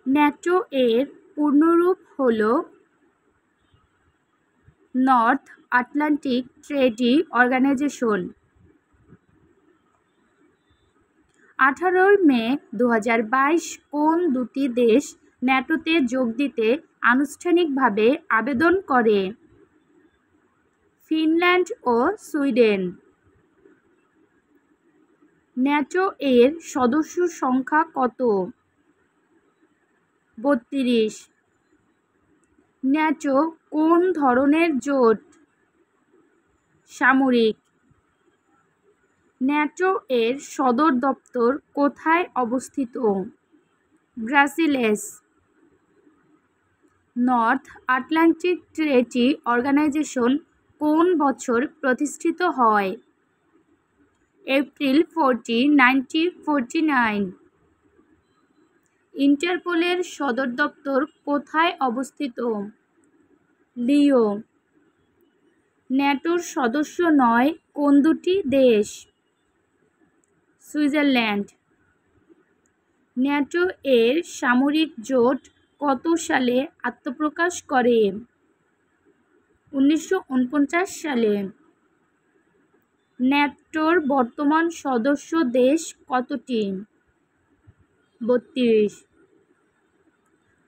NATO এর পূর্ণরূপ হল নর্থ আটলান্টিক ট্রেডি অর্গানাইজেশন। 18 মে 2022 কোন দুটি দেশ ন্যাটোতে যোগ দিতে আনুষ্ঠানিকভাবে আবেদন করে? ফিনল্যান্ড ও সুইডেন। ন্যাটো এর সদস্য সংখ্যা কত? 32। ন্যাটো কোন ধরনের জোট? সামরিক। ন্যাটো এর সদর দপ্তর কোথায় অবস্থিত? ব্রাসেলস। নর্থ আটলান্টিক ট্রেডি অর্গানাইজেশন কোন বছর প্রতিষ্ঠিত হয়? এপ্রিল 40, 1949। ইন্টারপোলের সদর দপ্তর কোথায় অবস্থিত? লিও। ন্যাটোর সদস্য নয় কোন দুটি দেশ? সুইজারল্যান্ড। ন্যাটো এর সামরিক জোট কত সালে আত্মপ্রকাশ করে? 1949 সালে। ন্যাটোর বর্তমান সদস্য দেশ কতটি? 32।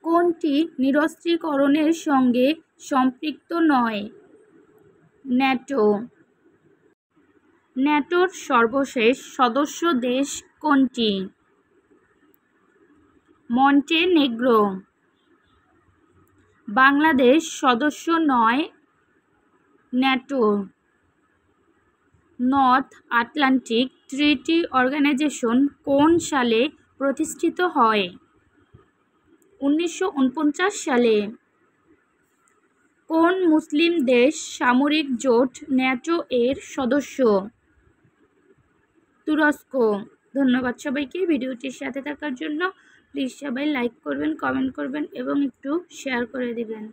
কোনটি নিরস্ত্রীকরণের সঙ্গে সম্পৃক্ত নয়? ন্যাটো। ন্যাটোর সর্বশেষ সদস্য দেশ কোনটি? মন্টেনেগ্রো। বাংলাদেশ সদস্য নয় NATO. North Atlantic treaty organization কোন সালে প্রতিষ্ঠিত হয়? 1949 সালে। কোন মুসলিম দেশ সামরিক জোট ন্যাটো এর সদস্য? তুরস্ক। ধন্যবাদ সবাইকে ভিডিওটির সাথে থাকার জন্য। প্লিজ সবাই লাইক করবেন, কমেন্ট করবেন এবং একটু শেয়ার করে দিবেন।